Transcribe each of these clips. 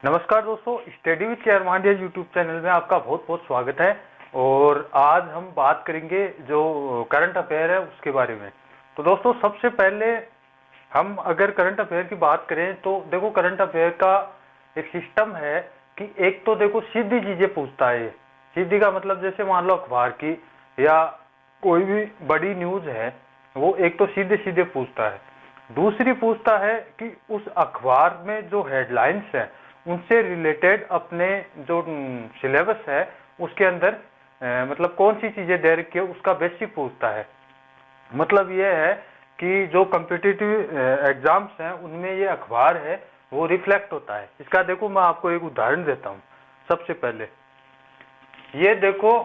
नमस्कार दोस्तों, study with KR Mandiya YouTube channel में आपका बहुत बहुत स्वागत है। और आज हम बात करेंगे जो करंट अफेयर है उसके बारे में। तो दोस्तों, सबसे पहले हम अगर करंट अफेयर की बात करें तो देखो, करंट अफेयर का एक सिस्टम है कि एक तो देखो सीधी चीजें पूछता है। सीधी का मतलब जैसे मान लो अखबार की या कोई भी बड़ी न्यूज है, वो एक तो सीधे सीधे पूछता है। दूसरी पूछता है कि उस अखबार में जो हेडलाइंस है उनसे रिलेटेड अपने जो सिलेबस है उसके अंदर मतलब कौन सी चीजें दे रखी है उसका बेसिक पूछता है। मतलब ये है कि जो कॉम्पिटिटिव एग्जाम्स हैं उनमें ये अखबार है वो रिफ्लेक्ट होता है। इसका देखो, मैं आपको एक उदाहरण देता हूँ। सबसे पहले ये देखो,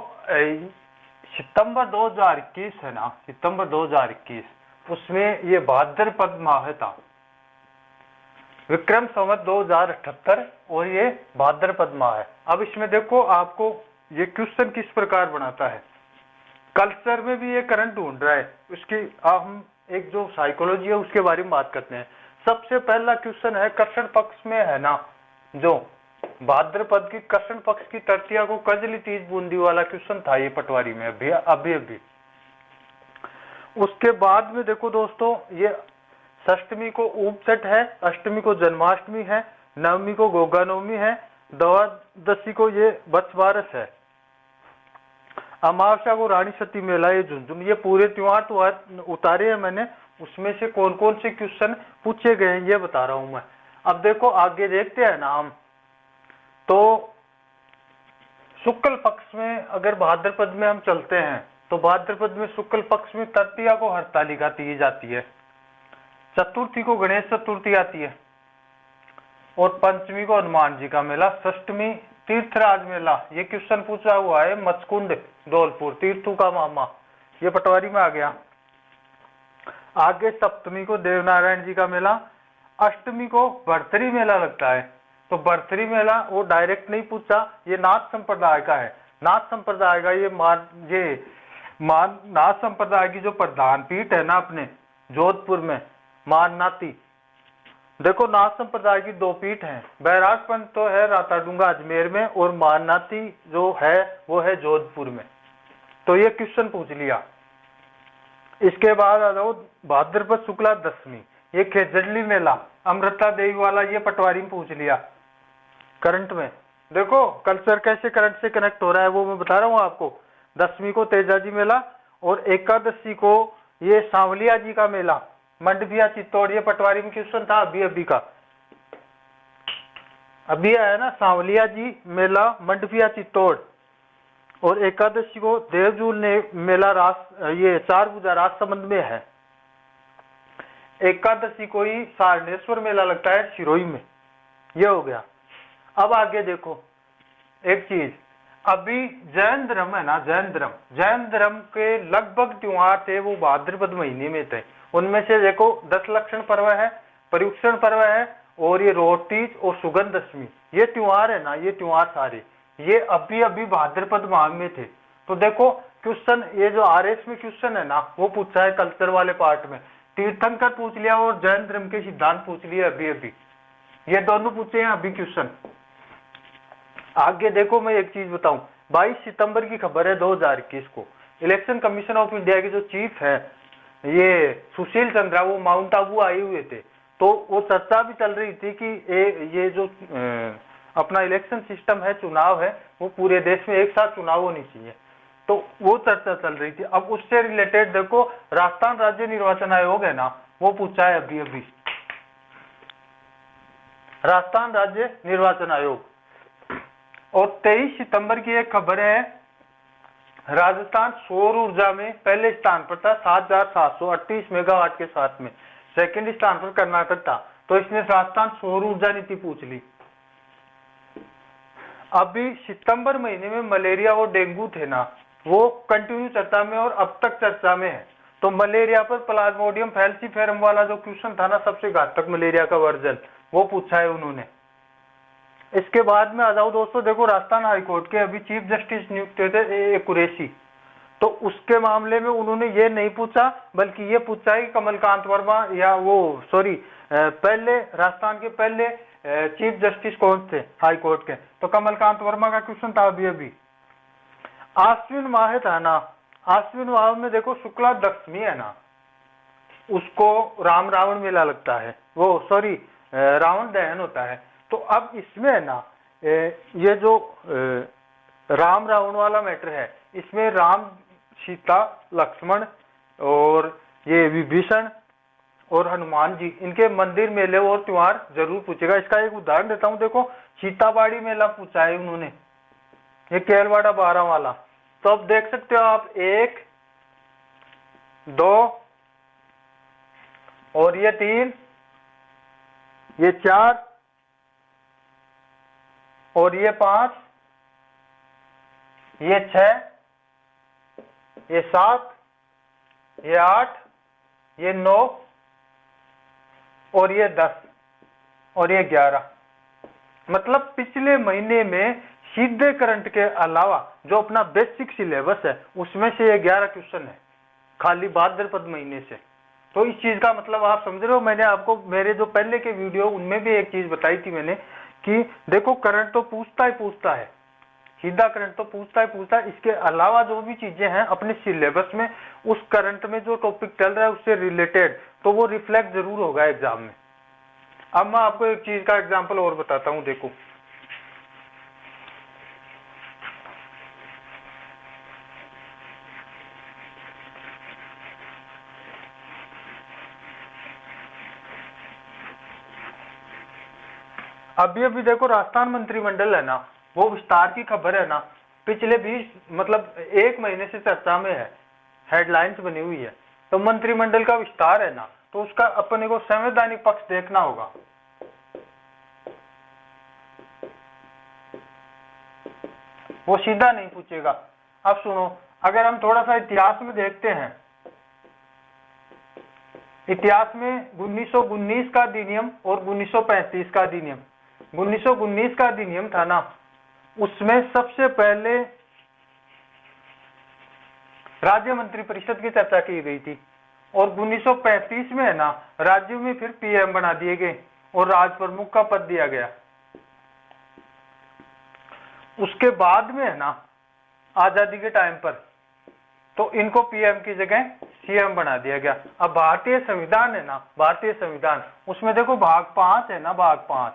सितंबर 2021 है ना, सितंबर 2021 उसमें ये भाद्रपद माह था, विक्रम संवत 2078 और ये भाद्रपद माह है। अब इसमें देखो, आपको ये क्वेश्चन किस प्रकार बनाता है। कल्चर में भी ये करंट ढूंढ रहा है, उसकी हम एक जो साइकोलॉजी है उसके बारे में बात करते हैं। सबसे पहला क्वेश्चन है कृष्ण पक्ष में है ना, जो भाद्रपद की कृष्ण पक्ष की तृतीया को कजली तीज बूंदी वाला क्वेश्चन था ये पटवारी में अभी। उसके बाद में देखो दोस्तों, ये षष्टमी को उपचट है, अष्टमी को जन्माष्टमी है, नवमी को गोगा नवमी है, द्वादशी को ये बत्सवारस है, अमावस्या को रानी सती मेला ये झुंझुन। ये पूरे त्योहार उतारे हैं मैंने, उसमें से कौन कौन से क्वेश्चन पूछे गए हैं ये बता रहा हूं मैं। अब देखो आगे देखते हैं ना हम, तो शुक्ल पक्ष में अगर भाद्रपद में हम चलते हैं तो भाद्रपद में शुक्ल पक्ष में तृतीया को हरतालिका दी जाती है, चतुर्थी को गणेश चतुर्थी आती है और पंचमी को हनुमान जी का मेला, षष्टमी तीर्थराज मेला। ये क्वेश्चन पूछा हुआ है मचकुंड धौलपुर, तीर्थू का मामा, ये पटवारी में आ गया। आगे सप्तमी को देवनारायण जी का मेला, अष्टमी को भरतरी मेला लगता है। तो भरतरी मेला वो डायरेक्ट नहीं पूछा, ये नाथ संप्रदाय का है। नाथ संप्रदाय का ये नाथ संप्रदाय की जो प्रधान पीठ है ना अपने जोधपुर में, मारनाथी। देखो, नाथ संप्रदाय की दो पीठ हैं, बैराग पंथ तो है राताडूंगा अजमेर में और मारनाथी जो है वो है जोधपुर में। तो ये क्वेश्चन पूछ लिया। इसके बाद आ जाओ भाद्रपद शुक्ला दशमी, ये खेजड़ली मेला अमृता देवी वाला, ये पटवारी में पूछ लिया करंट में। देखो कल्चर कैसे करंट से कनेक्ट हो रहा है वो मैं बता रहा हूँ आपको। दशमी को तेजाजी मेला और एकादशी को ये सांवलिया जी का मेला, मंडभिया चित्तौड़, ये पटवारी में क्वेश्चन था अभी का, अभी आया ना, सांवलिया जी मेला मंडभिया चित्तौड़। और एकादशी को देवजूल ने मेला ये चार भुजा राजसमंद में है। एकादशी को ही सारनेश्वर मेला लगता है सिरोही में। ये हो गया। अब आगे देखो एक चीज, अभी जैन धर्म है ना, जैन धर्म के लगभग त्योहार थे वो भाद्रपद महीने में थे। उनमें से देखो 10 लक्षण पर्व है, परीक्षण पर्व है और ये रोट तीज और सुगंध दशमी, ये त्योहार है ना, ये त्योहार सारे ये अभी भाद्रपद माह में थे। तो देखो क्वेश्चन, ये जो आरएस में क्वेश्चन है ना वो पूछा है कल्चर वाले पार्ट में, तीर्थंकर पूछ लिया और जैन धर्म के सिद्धांत पूछ लिया अभी, ये दोनों पूछे हैं अभी क्वेश्चन। आगे देखो, मैं एक चीज बताऊं, 22 सितंबर की खबर है 2021 को, इलेक्शन कमीशन ऑफ इंडिया के जो चीफ है ये सुशील चंद्रा, वो माउंट आबू आए हुए थे। तो वो चर्चा भी चल रही थी कि ये जो अपना इलेक्शन सिस्टम है, चुनाव है, वो पूरे देश में एक साथ चुनाव होनी चाहिए। तो वो चर्चा चल रही थी। अब उससे रिलेटेड देखो, राजस्थान राज्य निर्वाचन आयोग है ना, वो पूछा है अभी राजस्थान राज्य निर्वाचन आयोग। और 23 सितंबर की एक खबर है, राजस्थान सौर ऊर्जा में पहले स्थान पर था 7,738 मेगावाट के साथ में, सेकंड स्थान पर कर्नाटक था। तो इसने राजस्थान सौर ऊर्जा नीति पूछ ली। अभी सितंबर महीने में मलेरिया और डेंगू थे ना, वो कंटिन्यू चर्चा में और अब तक चर्चा में है। तो मलेरिया पर प्लाज्मोडियम फैल्सीफेरम वाला जो क्वेश्चन था ना, सबसे घातक मलेरिया का वर्जन, वो पूछा है उन्होंने। इसके बाद में आ जाओ दोस्तों, देखो राजस्थान हाईकोर्ट के अभी चीफ जस्टिस नियुक्त थे कुरैशी, तो उसके मामले में उन्होंने ये नहीं पूछा, बल्कि ये पूछा है कि कमलकांत वर्मा या वो पहले राजस्थान के पहले चीफ जस्टिस कौन थे हाई कोर्ट के, तो कमलकांत वर्मा का क्वेश्चन था अभी। आश्विन माह था ना, आश्विन माह में देखो शुक्ला दशमी है ना, उसको राम रावण मेला लगता है, वो सॉरी रावण दहन होता है। तो अब इसमें है ना ये जो राम रावण वाला मैटर है, इसमें राम सीता लक्ष्मण और ये विभीषण और हनुमान जी, इनके मंदिर मेले और त्योहार जरूर पूछेगा। इसका एक उदाहरण देता हूं, देखो सीताबाड़ी मेला पूछा है उन्होंने, ये केलवाड़ा 12 वाला। तो अब देख सकते हो आप 1 2 और ये 3, ये 4 और ये 5, ये 6, ये 7, ये 8, ये 9 और ये 10 और ये 11। मतलब पिछले महीने में सीधे करंट के अलावा जो अपना बेसिक सिलेबस है उसमें से ये 11 क्वेश्चन है खाली भाद्रपद महीने से। तो इस चीज का मतलब आप समझ रहे हो। मैंने आपको मेरे जो पहले के वीडियो उनमें भी एक चीज बताई थी मैंने कि देखो करंट तो पूछता ही पूछता है, सीधा करंट तो पूछता है, इसके अलावा जो भी चीजें हैं अपने सिलेबस में उस करंट में जो टॉपिक चल रहा है उससे रिलेटेड, तो वो रिफ्लेक्ट जरूर होगा एग्जाम में। अब मैं आपको एक चीज का एग्जांपल और बताता हूं, देखो अभी देखो राजस्थान मंत्रिमंडल है ना, वो विस्तार की खबर है ना, पिछले 1 महीने से चर्चा में है, हेडलाइंस बनी हुई है। तो मंत्रिमंडल का विस्तार है ना, तो उसका अपने को संवैधानिक पक्ष देखना होगा। वो सीधा नहीं पूछेगा। अब सुनो, अगर हम थोड़ा सा इतिहास में देखते हैं, इतिहास में 1919 का अधिनियम और 1935 का अधिनियम, 1919 का अधिनियम था ना, उसमें सबसे पहले राज्य मंत्रिपरिषद की चर्चा की गई थी, और 1935 में है ना राज्यों में फिर पीएम बना दिए गए और राज प्रमुख का पद दिया गया। उसके बाद में है ना आजादी के टाइम पर तो इनको पीएम की जगह सीएम बना दिया गया। अब भारतीय संविधान है ना, भारतीय संविधान, उसमें देखो भाग 5 है ना, भाग 5,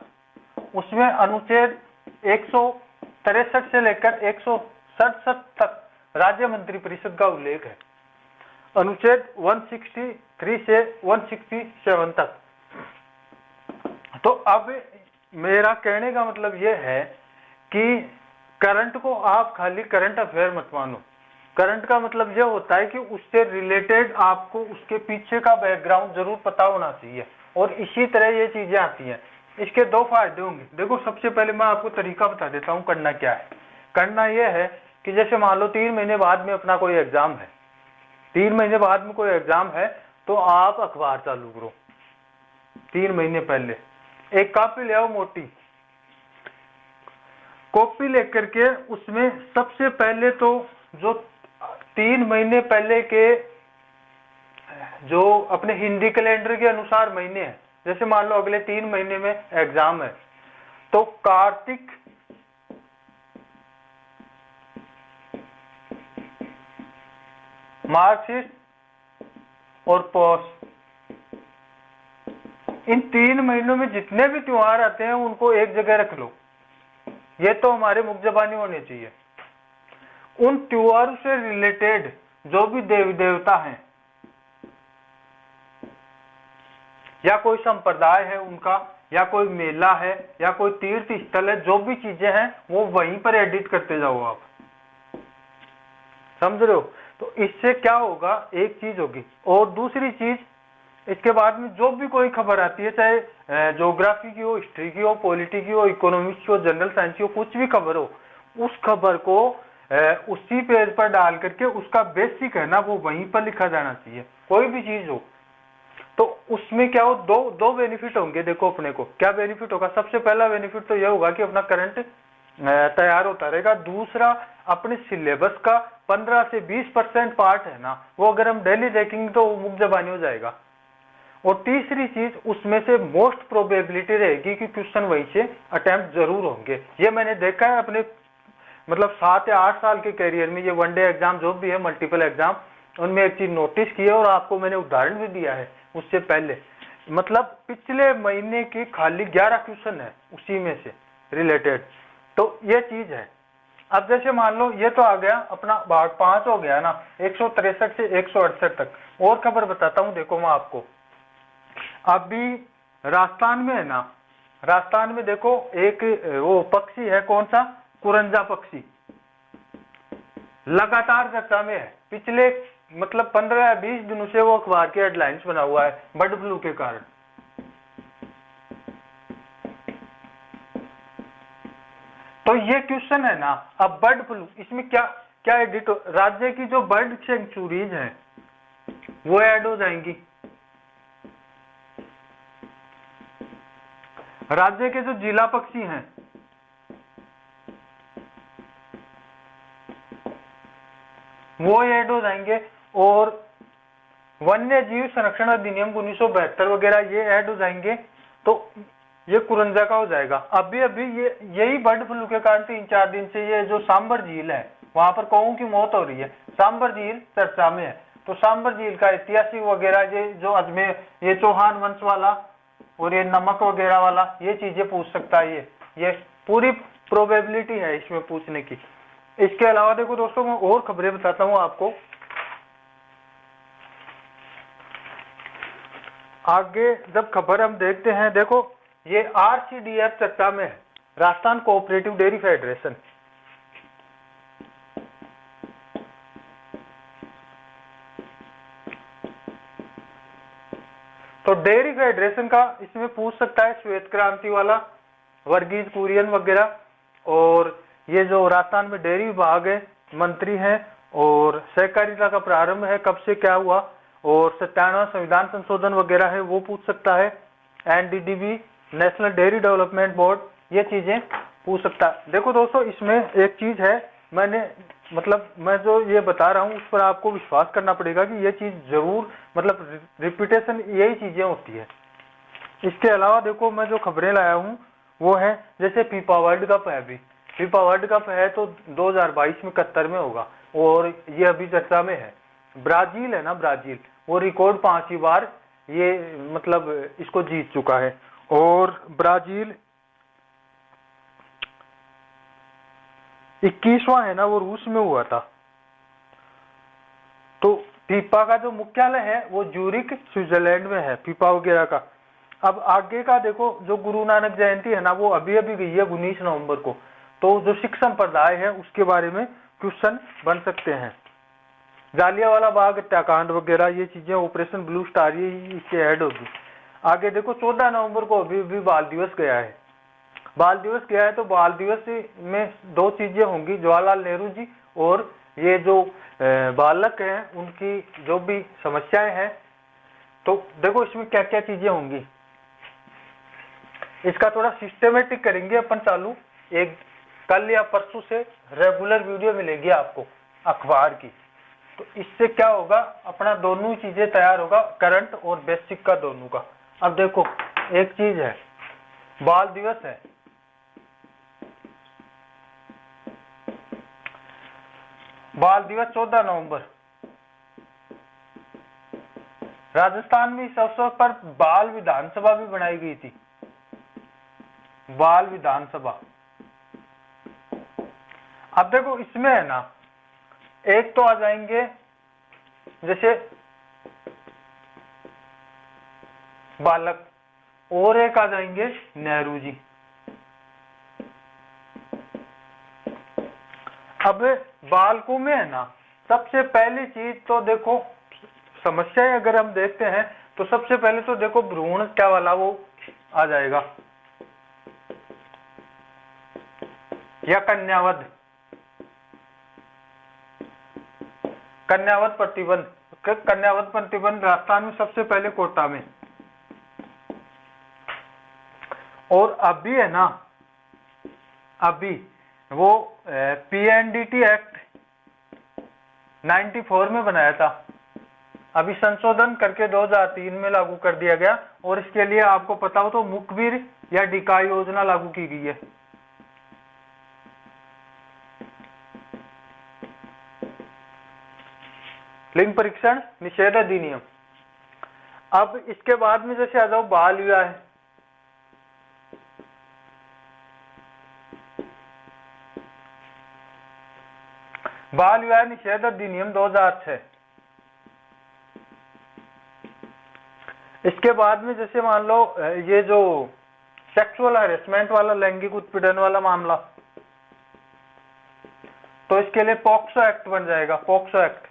उसमें अनुच्छेद 163 से लेकर 167 तक राज्य मंत्रिपरिषद का उल्लेख है, अनुच्छेद 163 से 167 तक। तो अब मेरा कहने का मतलब यह है कि करंट को आप खाली करंट अफेयर मत मानो। करंट का मतलब यह होता है कि उससे रिलेटेड आपको उसके पीछे का बैकग्राउंड जरूर पता होना चाहिए, और इसी तरह ये चीजें आती हैं। इसके 2 फायदे होंगे। देखो सबसे पहले मैं आपको तरीका बता देता हूं करना क्या है। करना यह है कि जैसे मान लो 3 महीने बाद में अपना कोई एग्जाम है, 3 महीने बाद में कोई एग्जाम है, तो आप अखबार चालू करो। 3 महीने पहले एक कॉपी ले आओ मोटी, कॉपी लेकर के उसमें सबसे पहले तो जो 3 महीने पहले के जो अपने हिंदी कैलेंडर के अनुसार महीने हैं, जैसे मान लो अगले 3 महीने में एग्जाम है, तो कार्तिक, मार्गशीर्ष और पौष, इन 3 महीनों में जितने भी त्योहार आते हैं उनको एक जगह रख लो। ये तो हमारे मुख जबानी होने चाहिए। उन त्योहारों से रिलेटेड जो भी देवी देवता हैं या कोई संप्रदाय है उनका, या कोई मेला है, या कोई तीर्थ स्थल है, जो भी चीजें हैं वो वहीं पर एडिट करते जाओ आप। समझ रहे हो? तो इससे क्या होगा, एक चीज होगी। और दूसरी चीज, इसके बाद में जो भी कोई खबर आती है, चाहे ज्योग्राफी की हो, हिस्ट्री की हो, पॉलिटी की हो, इकोनॉमिक्स की हो, जनरल साइंस की हो, कुछ भी खबर हो, उस खबर को उसी पेज पर डाल करके उसका बेसिक है ना वो वहीं पर लिखा जाना चाहिए। कोई भी चीज हो तो उसमें क्या हो, दो बेनिफिट होंगे। देखो अपने को क्या बेनिफिट होगा। सबसे पहला बेनिफिट तो यह होगा कि अपना करंट तैयार होता रहेगा। दूसरा, अपने सिलेबस का 15 से 20% पार्ट है ना, वो अगर हम डेली देखेंगे तो मुख जबानी हो जाएगा। और तीसरी चीज, उसमें से मोस्ट प्रोबेबिलिटी रहेगी कि क्वेश्चन वहीं से अटेम्प्ट जरूर होंगे। ये मैंने देखा है अपने मतलब 7 या 8 साल के करियर में, ये वनडे एग्जाम जो भी है, मल्टीपल एग्जाम, उनमें एक चीज नोटिस की है और आपको मैंने उदाहरण भी दिया है उससे पहले। मतलब पिछले महीने की खाली 11 क्वेश्चन है उसी में से रिलेटेड, तो ये चीज है। अब जैसे मान लो ये तो आ गया अपना भाग 5 हो गया ना, 163 से 168 तक। और खबर बताता हूं, देखो मैं आपको, अभी राजस्थान में है ना, राजस्थान में देखो एक वो पक्षी है, कौन सा, कुरंजा पक्षी, लगातार चर्चा में है। पिछले मतलब 15 या 20 दिनों से वो अखबार के हेडलाइंस बना हुआ है बर्ड फ्लू के कारण। तो ये क्वेश्चन है ना, अब बर्ड फ्लू, इसमें क्या क्या एडिट, राज्य की जो बर्ड सेंचुरीज हैं वो ऐड हो जाएंगी, राज्य के जो जिला पक्षी हैं वो ऐड हो जाएंगे, और वन्य जीव संरक्षण अधिनियम 1972 वगैरह ये ऐड हो जाएंगे। तो ये कुरंजा का हो जाएगा। अभी ये यही बर्ड फ्लू के कारण 3-4 दिन से ये जो सांबर झील है वहां पर कौओं की मौत हो रही है, सांबर झील चर्चा में है। तो सांबर झील का ऐतिहासिक वगैरह, ये जो अजमेर, ये चौहान वंश वाला और ये नमक वगैरह वाला, ये चीजें पूछ सकता है। ये पूरी प्रोबेबिलिटी है इसमें पूछने की। इसके अलावा देखो दोस्तों, मैं और खबरें बताता हूं आपको। आगे जब खबर हम देखते हैं, देखो ये RCDF चर्चा में है, राजस्थान कोऑपरेटिव डेयरी फेडरेशन। तो डेयरी फेडरेशन का इसमें पूछ सकता है, श्वेत क्रांति वाला, वर्गीज कुरियन वगैरह। और ये जो राजस्थान में डेयरी विभाग है, मंत्री हैं, और सहकारिता का प्रारंभ है, कब से क्या हुआ, और 97वां संविधान संशोधन वगैरह है वो पूछ सकता है। NDDB, national dairy development board, ये चीजें पूछ सकता है। देखो दोस्तों, इसमें एक चीज है, मैंने मतलब मैं जो ये बता रहा हूँ उस पर आपको विश्वास करना पड़ेगा कि ये चीज जरूर, मतलब रिपीटेशन यही चीजें होती है। इसके अलावा देखो मैं जो खबरें लाया हूँ वो है, जैसे फीफा वर्ल्ड कप है, अभी फीफा वर्ल्ड कप है तो 2022 में कतर में होगा, और ये अभी चर्चा में है। ब्राजील है ना, ब्राजील, वो रिकॉर्ड 5वीं बार ये मतलब इसको जीत चुका है। और ब्राजील 21वां है ना, वो रूस में हुआ था। तो फीफा का जो मुख्यालय है वो ज्यूरिख स्विट्जरलैंड में है, फीफा वगैरह का। अब आगे का देखो, जो गुरु नानक जयंती है ना, वो अभी गई है 19 नवंबर को। तो जो सिख संप्रदाय है उसके बारे में क्वेश्चन बन सकते हैं। जालियांवाला बाग हत्याकांड वगैरह, ये चीजें, ऑपरेशन ब्लू स्टार, ये इससे ऐड होगी। आगे देखो 14 नवंबर को अभी बाल दिवस गया है, बाल दिवस गया है। तो बाल दिवस में 2 चीजें होंगी, जवाहरलाल नेहरू जी और ये जो बालक हैं उनकी जो भी समस्याएं हैं। तो देखो इसमें क्या क्या चीजें होंगी, इसका थोड़ा सिस्टमेटिक करेंगे अपन चालू। एक कल या परसों से रेगुलर वीडियो मिलेगी आपको अखबार की। तो इससे क्या होगा, अपना दोनों चीजें तैयार होगा, करंट और बेसिक का दोनों का। अब देखो एक चीज है, बाल दिवस है, बाल दिवस 14 नवंबर। राजस्थान में इस अवसर पर बाल विधानसभा भी बनाई गई थी, बाल विधानसभा। अब देखो इसमें है ना, एक तो आ जाएंगे जैसे बालक, और एक आ जाएंगे नेहरू जी। अब बालकों में है ना, सबसे पहली चीज तो देखो, समस्याएं अगर हम देखते हैं तो सबसे पहले तो देखो भ्रूण क्या वाला वो आ जाएगा, या कन्यावध, कन्यावध प्रतिबंध। कन्यावध प्रतिबंध राजस्थान में सबसे पहले कोटा में। और अभी है ना, अभी वो PNDT एक्ट 94 में बनाया था, अभी संशोधन करके 2003 में लागू कर दिया गया, और इसके लिए आपको पता हो तो मुखबिर या डिकाई योजना लागू की गई है। लिंग परीक्षण निषेध अधिनियम। अब इसके बाद में जैसे आ जाओ बाल विवाह। बाल विवाह निषेध अधिनियम 2006। इसके बाद में जैसे मान लो ये जो सेक्सुअल हैरेसमेंट वाला, लैंगिक उत्पीड़न वाला मामला, तो इसके लिए पॉक्सो एक्ट बन जाएगा, पॉक्सो एक्ट।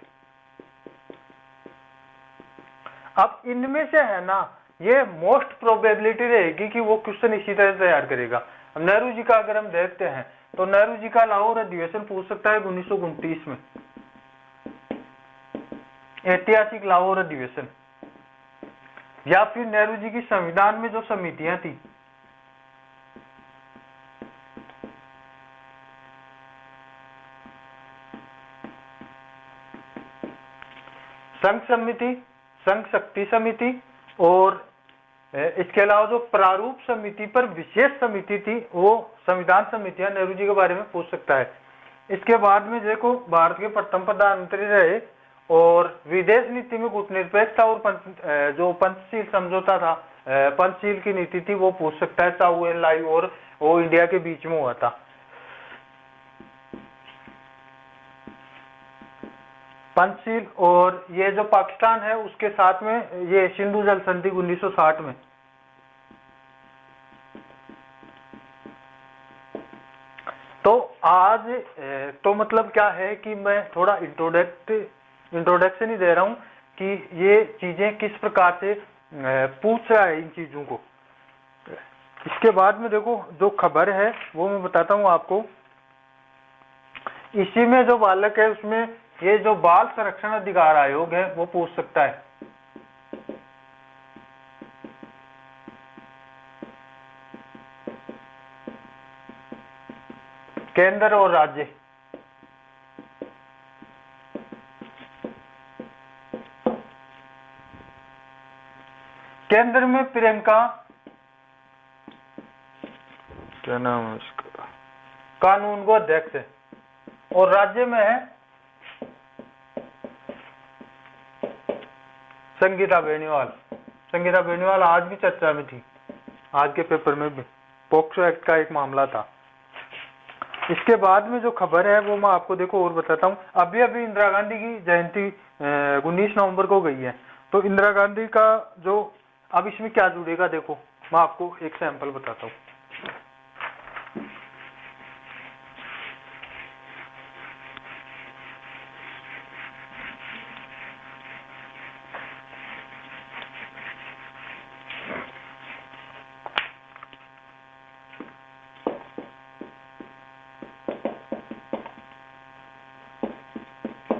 अब इनमें से है ना, ये मोस्ट प्रोबेबिलिटी रहेगी कि वो क्वेश्चन इसी तरह तैयार करेगा। अब नेहरू जी का अगर हम देखते हैं तो नेहरू जी का लाहौर अधिवेशन पूछ सकता है 1929 में, ऐतिहासिक लाहौर अधिवेशन। या फिर नेहरू जी की संविधान में जो समितियां थी, संघ समिति, संघ शक्ति समिति, और इसके अलावा जो प्रारूप समिति पर विशेष समिति थी, वो संविधान समितियां नेहरू जी के बारे में पूछ सकता है। इसके बाद में देखो भारत के प्रथम प्रधानमंत्री रहे, और विदेश नीति में गुटनिरपेक्षता और जो पंचशील समझौता था, पंचशील की नीति थी, वो पूछ सकता है। चाउ एन लाई और वो इंडिया के बीच में हुआ था। पंचशील, और ये जो पाकिस्तान है उसके साथ में ये सिंधु जल संधि 1960 में। तो आज तो मतलब क्या है कि मैं थोड़ा इंट्रोडक्शन ही दे रहा हूं कि ये चीजें किस प्रकार से पूछ रहा है इन चीजों को। इसके बाद में देखो जो खबर है वो मैं बताता हूं आपको। इसी में जो बालक है उसमें ये जो बाल संरक्षण अधिकार आयोग है वो पूछ सकता है। केंद्र और राज्य, केंद्र में प्रियंका, क्या नाम है उसका, कानून को अध्यक्ष है, और राज्य में है संगीता बेनीवाल। संगीता बेनीवाल आज भी चर्चा में थी, आज के पेपर में भी पॉक्सो एक्ट का एक मामला था। इसके बाद में जो खबर है वो मैं आपको देखो और बताता हूं। अभी अभी इंदिरा गांधी की जयंती 19 नवंबर को गई है, तो इंदिरा गांधी का जो, अब इसमें क्या जुड़ेगा देखो, मैं आपको एक सैंपल बताता हूं।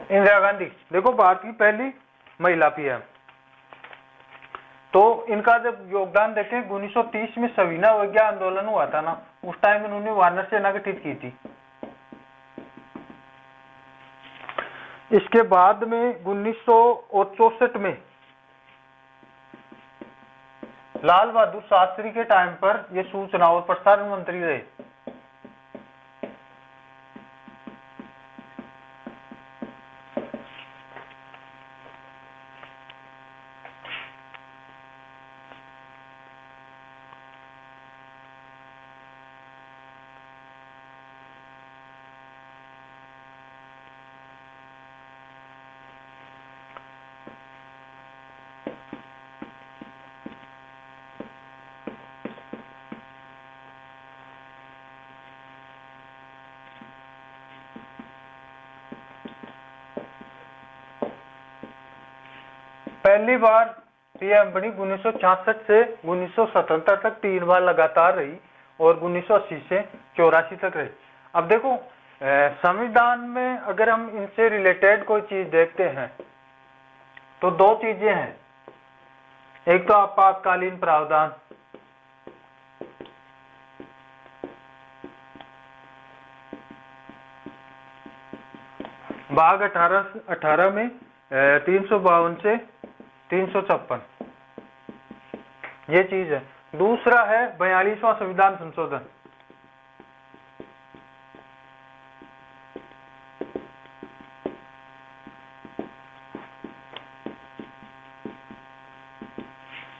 इंदिरा गांधी देखो भारत की पहली महिला पीएम। तो इनका जब योगदान देखें 1930 में सविना अवज्ञा आंदोलन हुआ था ना, उस टाइम इन्होंने वानर सेना गठित की थी। इसके बाद में 1964 में लाल बहादुर शास्त्री के टाइम पर ये सूचना और प्रसारण मंत्री रहे। पहली बार पीएम बनी 1966 से 1977 तक 3 बार लगातार रही, और 1980 से 84 तक रही। अब देखो संविधान में अगर हम इनसे रिलेटेड कोई चीज देखते हैं तो दो चीजें हैं। एक तो आपातकालीन प्रावधान, भाग 18 में 352 से 356, ये चीज है। दूसरा है 42वां संविधान संशोधन।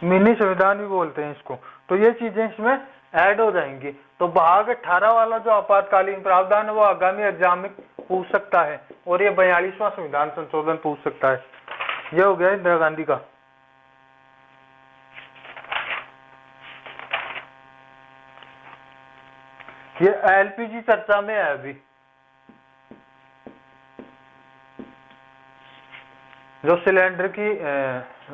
मिनी संविधान भी बोलते हैं इसको। तो ये चीजें इसमें ऐड हो जाएंगी। तो भाग 18 वाला जो आपातकालीन प्रावधान है वो आगामी एग्जाम में पूछ सकता है, और ये 42वां संविधान संशोधन पूछ सकता है। ये हो गया इंदिरा गांधी का। ये एलपीजी चर्चा में है अभी, जो सिलेंडर की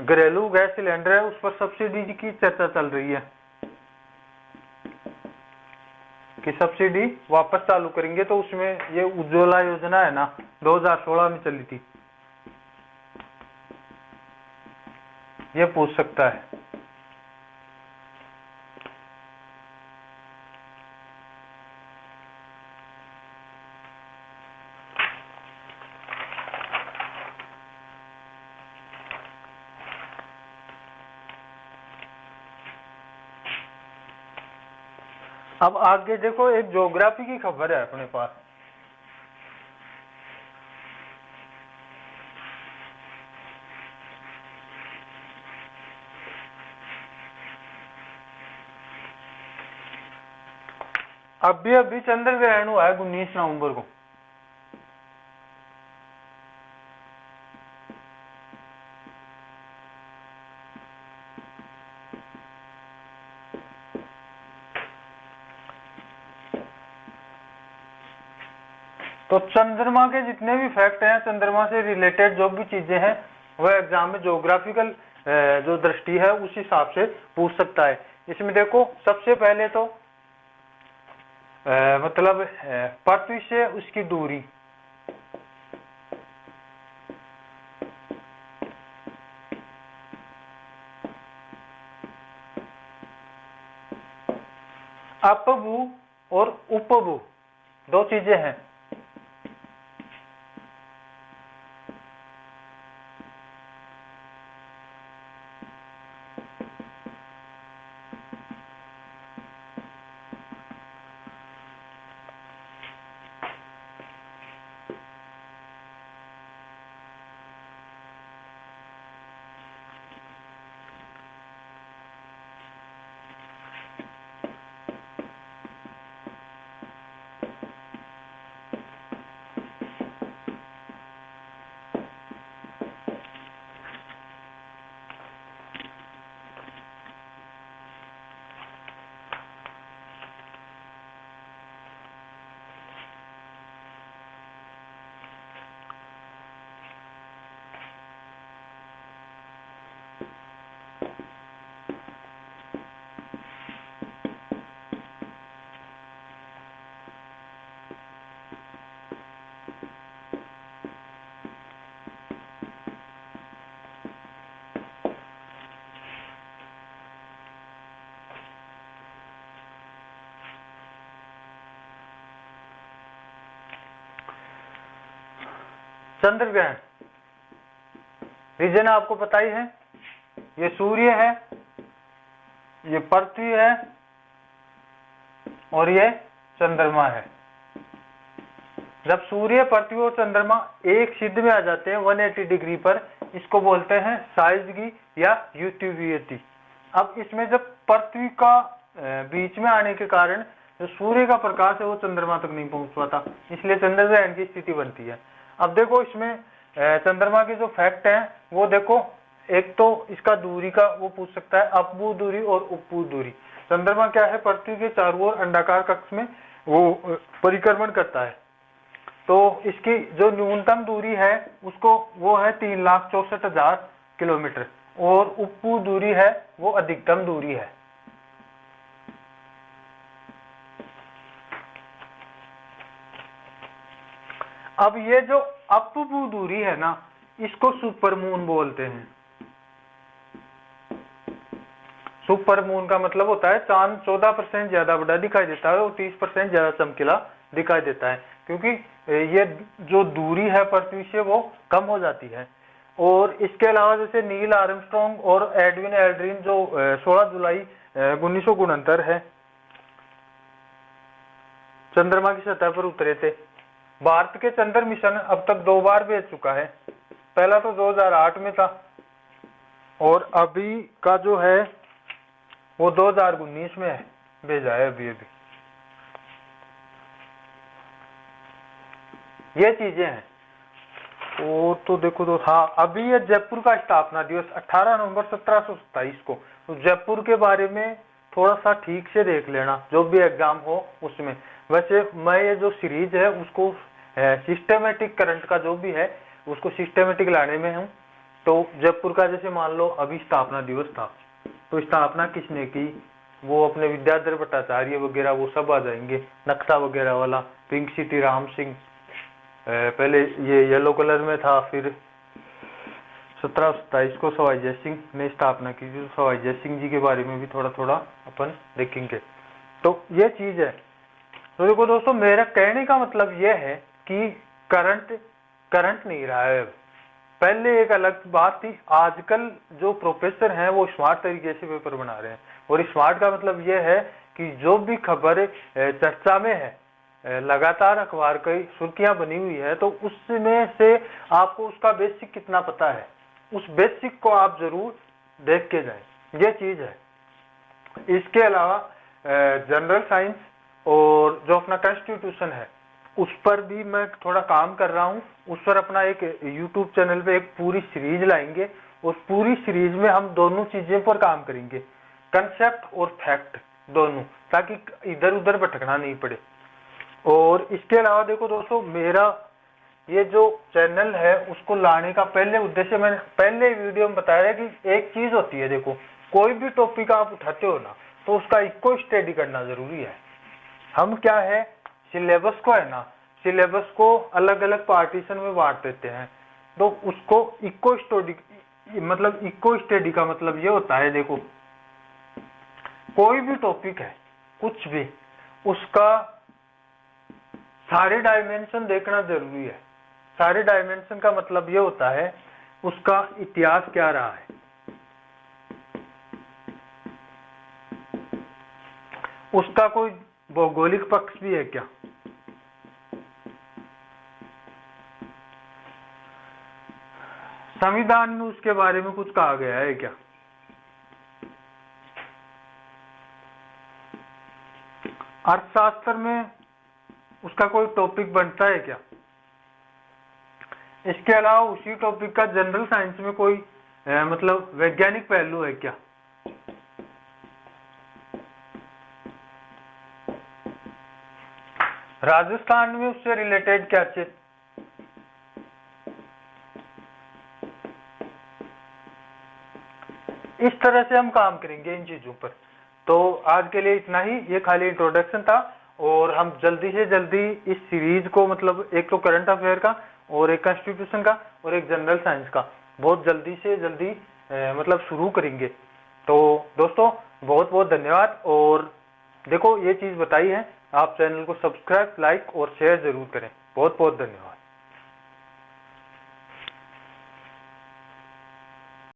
घरेलू गैस सिलेंडर है उस पर सब्सिडी की चर्चा चल रही है कि सब्सिडी वापस चालू करेंगे। तो उसमें ये उज्ज्वला योजना है ना, 2016 में चली थी, ये पूछ सकता है। अब आगे देखो, एक ज्योग्राफी की खबर है अपने पास। अभी चंद्र ग्रहण हुआ है 19 नवंबर को। तो चंद्रमा के जितने भी फैक्ट हैं, चंद्रमा से रिलेटेड जो भी चीजें हैं, वह एग्जाम में ज्योग्राफिकल जो दृष्टि है उस हिसाब से पूछ सकता है। इसमें देखो, सबसे पहले तो मतलब पृथ्वी से उसकी दूरी, अपभू और उपभू दो चीजें हैं। चंद्र ग्रहण रीजन आपको पता ही है, ये सूर्य है, ये पृथ्वी है और ये चंद्रमा है। जब सूर्य, पृथ्वी और चंद्रमा एक सिद्ध में आ जाते हैं 180 डिग्री पर, इसको बोलते हैं साइजगी या युतिवियति। अब इसमें जब पृथ्वी का बीच में आने के कारण जो सूर्य का प्रकाश है वो चंद्रमा तक नहीं पहुंच पाता, इसलिए चंद्र ग्रहण की स्थिति बनती है। अब देखो, इसमें चंद्रमा के जो फैक्ट हैं वो देखो, एक तो इसका दूरी का वो पूछ सकता है, अपभू दूरी और उपभू दूरी। चंद्रमा क्या है, पृथ्वी के चारों ओर अंडाकार कक्ष में वो परिक्रमण करता है। तो इसकी जो न्यूनतम दूरी है उसको वो है 3,64,000 किलोमीटर, और उपभू दूरी है वो अधिकतम दूरी है। अब ये जो अपभू दूरी है ना, इसको सुपरमून बोलते हैं। सुपरमून का मतलब होता है चांद 14% ज्यादा बड़ा दिखाई देता है और 30% ज्यादा चमकीला दिखाई देता है, क्योंकि ये जो दूरी है पृथ्वी से वो कम हो जाती है। और इसके अलावा जैसे नील आर्मस्ट्रॉन्ग और एडविन एल्ड्रिन जो 16 जुलाई 1969 है चंद्रमा की सतह पर उतरे थे। भारत के चंद्र मिशन अब तक 2 बार भेज चुका है, पहला तो 2008 में था और अभी का जो है वो 2019 में है, भेजा है अभी। ये चीजें हैं। वो तो देखो तो हाँ, अभी ये जयपुर का स्थापना दिवस 18 नवंबर 1727 को, तो जयपुर के बारे में थोड़ा सा ठीक से देख लेना जो भी एग्जाम हो उसमें। वैसे मैं ये जो सीरीज है उसको सिस्टमेटिक करंट का जो भी है उसको सिस्टमेटिक लाने में हूँ। तो जयपुर का जैसे मान लो अभी स्थापना दिवस था, तो स्थापना किसने की, वो अपने विद्याधर भट्टाचार्य वगैरह वो सब आ जाएंगे, नक्शा वगैरह वाला, पिंक सिटी राम सिंह, पहले ये येलो कलर में था, फिर 1727 को सवाई जय सिंह ने स्थापना की थी। सवाई जय सिंह जी के बारे में भी थोड़ा थोड़ा अपन देखेंगे। तो ये चीज है। तो देखो दोस्तों, मेरा कहने का मतलब ये है कि करंट नहीं रहा है। पहले एक अलग बात थी, आजकल जो प्रोफेसर हैं वो स्मार्ट तरीके से पेपर बना रहे हैं। और स्मार्ट का मतलब ये है कि जो भी खबर चर्चा में है, लगातार अखबार की सुर्खियां बनी हुई है, तो उसमें से आपको उसका बेसिक कितना पता है, उस बेसिक को आप जरूर देख के जाएं, ये चीज है। इसके अलावा जनरल साइंस और जो अपना कॉन्स्टिट्यूशन है उस पर भी मैं थोड़ा काम कर रहा हूं। उस पर अपना एक यूट्यूब चैनल पे एक पूरी सीरीज लाएंगे, उस पूरी सीरीज में हम दोनों चीजें पर काम करेंगे, कंसेप्ट और फैक्ट दोनों, ताकि इधर उधर भटकना नहीं पड़े। और इसके अलावा देखो दोस्तों, मेरा ये जो चैनल है उसको लाने का पहले उद्देश्य मैंने पहले वीडियो में बताया है कि एक चीज होती है, देखो कोई भी टॉपिक आप उठाते हो ना तो उसका इको स्टडी करना जरूरी है। हम क्या है, सिलेबस को है ना, सिलेबस को अलग अलग पार्टीशन में बांट देते हैं, तो उसको इको स्टडी का मतलब ये होता है, देखो कोई भी टॉपिक है कुछ भी, उसका सारे डायमेंशन देखना जरूरी है। सारे डायमेंशन का मतलब ये होता है उसका इतिहास क्या रहा है, उसका कोई भौगोलिक पक्ष भी है क्या, संविधान में उसके बारे में कुछ कहा गया है क्या, अर्थशास्त्र में उसका कोई टॉपिक बनता है क्या। इसके अलावा उसी टॉपिक का जनरल साइंस में कोई मतलब वैज्ञानिक पहलू है क्या। राजस्थान में उससे रिलेटेड क्या चीज, इस तरह से हम काम करेंगे इन चीजों पर। तो आज के लिए इतना ही, ये खाली इंट्रोडक्शन था और हम जल्दी से जल्दी इस सीरीज को, मतलब एक तो करंट अफेयर का और एक कॉन्स्टिट्यूशन का और एक जनरल साइंस का, बहुत जल्दी से जल्दी मतलब शुरू करेंगे। तो दोस्तों बहुत बहुत धन्यवाद। और देखो ये चीज बताई है, आप चैनल को सब्सक्राइब, लाइक और शेयर जरूर करें। बहुत बहुत धन्यवाद।